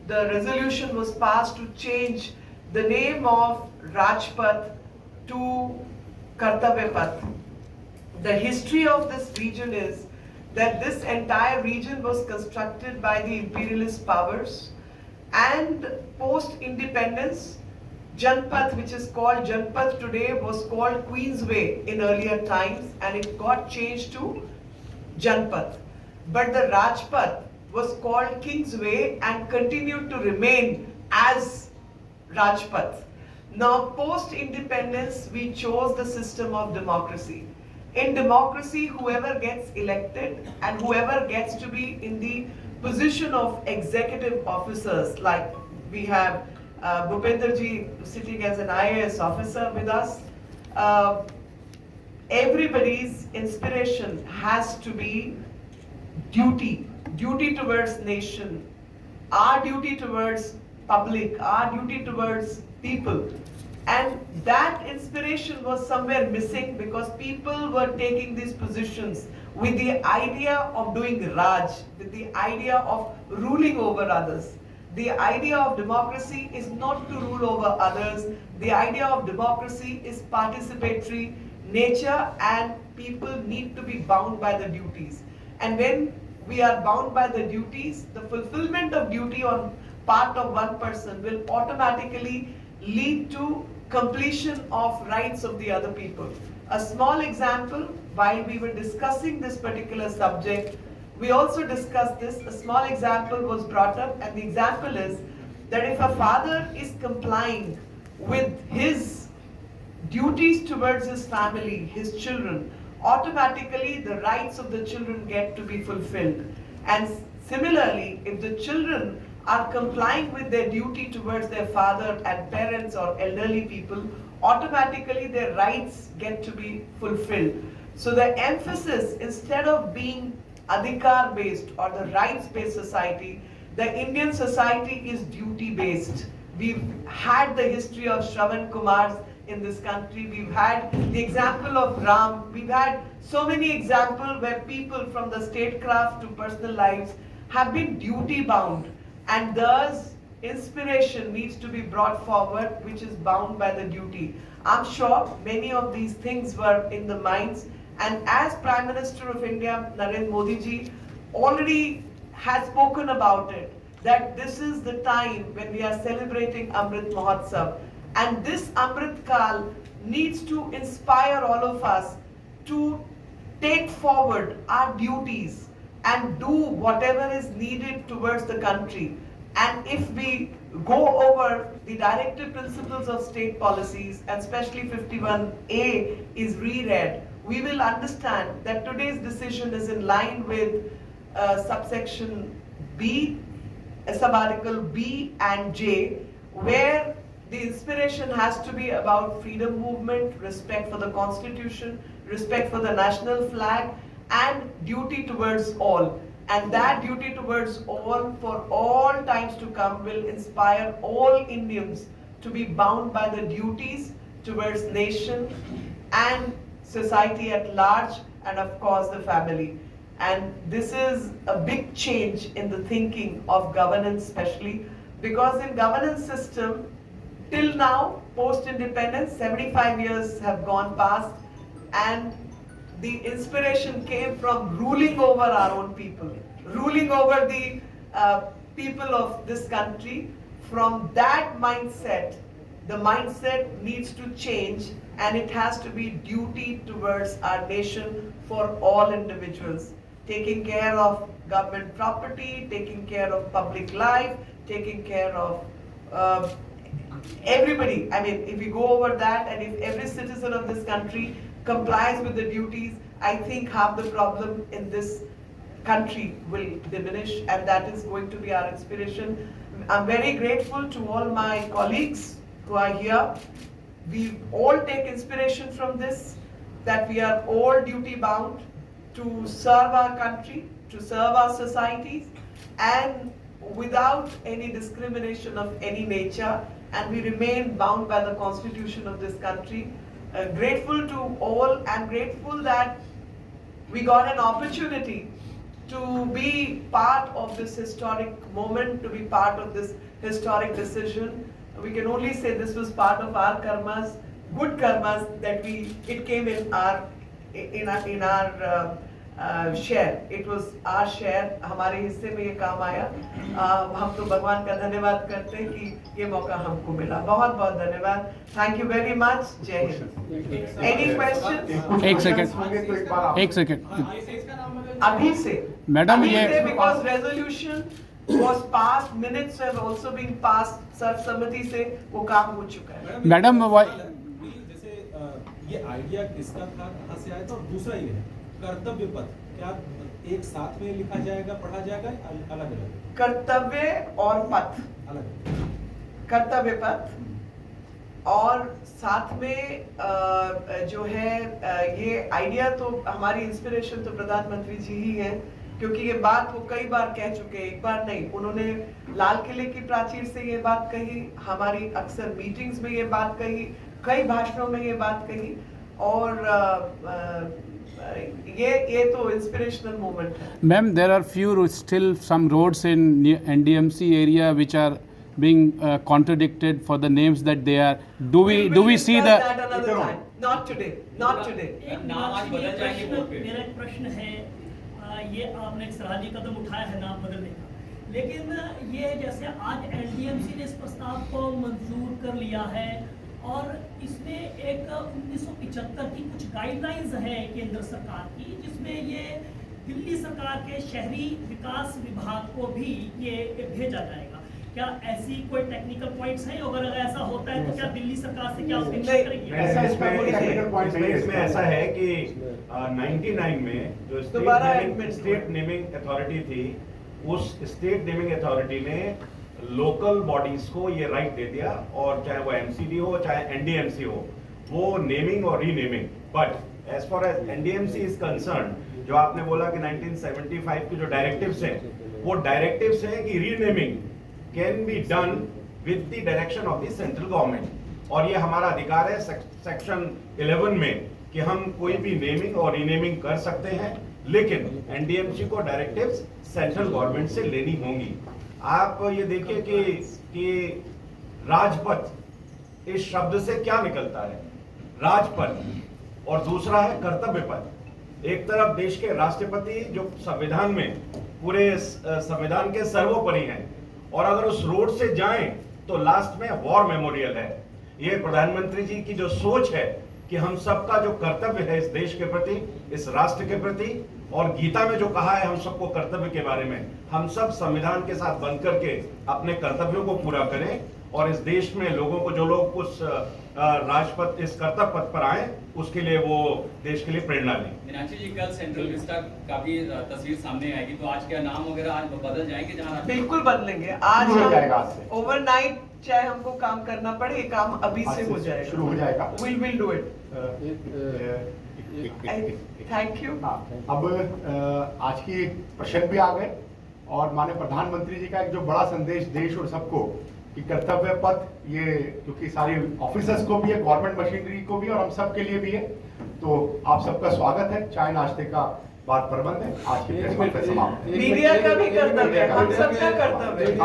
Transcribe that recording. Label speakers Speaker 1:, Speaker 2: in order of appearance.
Speaker 1: the resolution was passed to change the name of Rajpath to Kartavya Path. The history of this region is that this entire region was constructed by the imperialist powers, and post-independence, Janpath, which is called Janpath today, was called Queensway in earlier times, and it got changed to Janpath. But the Rajpath was called Kingsway and continued to remain as Rajpath. Now, post-independence, we chose the system of democracy. In democracy, whoever gets elected and whoever gets to be in the position of executive officers, like we have Bhupendraji sitting as an IAS officer with us, everybody's inspiration has to be duty towards nation, our duty towards public, our duty towards people. And that inspiration was somewhere missing because people were taking these positions with the idea of doing Raj, with the idea of ruling over others. The idea of democracy is not to rule over others. The idea of democracy is participatory nature, and people need to be bound by the duties. And when we are bound by the duties, the fulfillment of duty on part of one person will automatically lead to completion of rights of the other people. A small example, while we were discussing this particular subject, we also discussed this. A small example was brought up, and the example is that if a father is complying with his duties towards his family, his children, automatically the rights of the children get to be fulfilled. And similarly, if the children are complying with their duty towards their father and parents or elderly people, automatically their rights get to be fulfilled. So the emphasis, instead of being adhikar based or the rights based society, the Indian society is duty based. We've had the history of Shravan Kumars in this country, we've had the example of Ram, we've had so many examples where people from the statecraft to personal lives have been duty bound, and thus inspiration needs to be brought forward which is bound by the duty. I'm sure many of these things were in the minds, and as Prime Minister of India, Narendra Modi ji, already has spoken about it, that this is the time when we are celebrating Amrit Mahotsav. And this Amrit Kal needs to inspire all of us to take forward our duties and do whatever is needed towards the country. And if we go over the directive principles of state policies, and especially 51A is reread, we will understand that today's decision is in line with subsection B, sub-article B and J, where the inspiration has to be about freedom movement, respect for the constitution, respect for the national flag, and duty towards all. And that duty towards all for all times to come will inspire all Indians to be bound by the duties towards nation and society at large, and of course the family. And this is a big change in the thinking of governance, especially because in governance system, till now, post-independence, 75 years have gone past, and the inspiration came from ruling over our own people, ruling over the people of this country. From that mindset, the mindset needs to change, and it has to be duty towards our nation for all individuals. Taking care of government property, taking care of public life, taking care of everybody. I mean, if we go over that, and if every citizen of this country complies with the duties, I think half the problem in this country will diminish, and that is going to be our inspiration. I'm very grateful to all my colleagues who are here. We all take inspiration from this, that we are all duty bound to serve our country, to serve our societies, and without any discrimination of any nature, and we remain bound by the constitution of this country. Grateful to all, and grateful that we got an opportunity to be part of this historic moment, to be part of this historic decision. We can only say this was part of our karmas, good karmas, that it came in our share. It was our share. हमारे हिस्से में ये काम आया. हम तो भगवान का धन्यवाद करते हैं कि ये मौका हमको मिला. बहुत बहुत धन्यवाद. Thank you very much. जय हिंद. Any questions?
Speaker 2: एक सेकंड.
Speaker 1: अभी से.
Speaker 2: मैडम ये.
Speaker 1: Because resolution was passed, minutes have also been passed. सर्वसम्मति से वो काम हो चुका है.
Speaker 2: मैडम
Speaker 3: जैसे ये आइडिया किसका था, कहाँ से आया था, और दूसरा ये है कर्तव्य पथ, क्या एक साथ में लिखा जाएगा, पढ़ा जाएगा, अलग अलग?
Speaker 1: कर्तव्य और पथ,
Speaker 3: अलग.
Speaker 1: कर्तव्य पथ और साथ में जो है ये आइडिया तो हमारी इंस्पिरेशन तो प्रधानमंत्री जी ही हैं, क्योंकि ये बात वो कई बार कह चुके हैं, एक बार नहीं. उन्होंने लाल किले की प्राचीर से ये बात कही, हमारी अक्सर मीटिंग्स में ये बात कही, कई भाषणों में ये बात कही, और ये तो इंस्पिरेशनल मोमेंट है.
Speaker 2: Ma'am, there are few still some roads in NDMC area which are being contradicted for the names that they are. Do we see the?
Speaker 1: That another time. Not today. Not today.
Speaker 4: मेरा एक प्रश्न है, ये आपने एक सराहनीय कदम उठाया है नाम बदलने का, लेकिन ये जैसे आज NDMC ने इस प्रस्ताव को मंजूर कर लिया है और इसमें एक 1975 की कुछ गाइडलाइंस है केंद्र सरकार की, जिसमें ये दिल्ली सरकार के शहरी विकास विभाग को भी ये भेजा जाएगा. क्या ऐसी कोई टेक्निकल पॉइंट्स हैं? अगर ऐसा होता है तो क्या दिल्ली सरकार से क्या अपेक्षा करेगी?
Speaker 5: इसमें ऐसा है कि 99 में जो स्टेट नेमिंग अथॉरिटी थी, उस स्टेट नेमिंग अथॉरिटी ने लोकल बॉडीज को ये राइट दे दिया, और चाहे वो MCD हो चाहे NDMC हो, वो नेमिंग और renaming. But as far as NDMC is concern, जो आपने बोला कि 1975 की जो डायरेक्टिव्स हैं, वो डायरेक्टिव्स हैं कि renaming can be done with the direction of the central government, और ये हमारा अधिकार है सेक्शन 11 में कि हम कोई भी नेमिंग और रीनेमिंग कर सकते हैं, लेकिन NDMC को डायरेक्टिव्स सेंट्रल गवर्नमेंट से लेनी होंगी. आप ये देखिए कि राजपथ, इस शब्द से क्या निकलता है? राजपथ. और दूसरा है कर्तव्य पथ. एक तरफ देश के राष्ट्रपति जो संविधान में पूरे संविधान के सर्वोपरि हैं, और अगर उस रोड से जाएं तो लास्ट में वॉर मेमोरियल है. ये प्रधानमंत्री जी की जो सोच है कि हम सबका जो कर्तव्य है इस देश के प्रति, इस राष्ट्र के प्रति, और गीता में जो कहा है हम सबको कर्तव्य के बारे में, हम सब संविधान के साथ बंध करके अपने कर्तव्यों को पूरा करें, और इस देश में लोगों को, जो लोग उस राजपथ, इस कर्तव्य पथ पर आए, उसके लिए वो देश के लिए प्रेरणा लें.
Speaker 6: मीनाक्षी जी, कल सेंट्रल विस्टा का भी तस्वीर सामने आएगी, तो आज क्या नाम वगैरह आज बदल जाएंगे? जहाँ
Speaker 1: बिल्कुल बदलेंगे. आज ओवरनाइट चाहे हमको काम करना पड़े, ये काम अभी से हो जाएगा,
Speaker 7: शुरू हो जाएगा.
Speaker 1: Will do it. Thank you.
Speaker 7: अब आज की प्रश्न भी आ गए, और माननीय प्रधानमंत्री जी का एक जो बड़ा संदेश देश और सबको कि कर्तव्य पथ, ये क्योंकि सारे ऑफिसर्स को भी है, गवर्नमेंट मशीनरी को भी, और हम सब के लिए भी है, तो आप सबका स्वागत है. चाय नाश्ते का बात प्रबंध है. आज की प्रेस कॉन्फ्रेंस समाप्त.
Speaker 1: मीडिया का भी कर्तव्य है, हम सबका कर्तव्य है.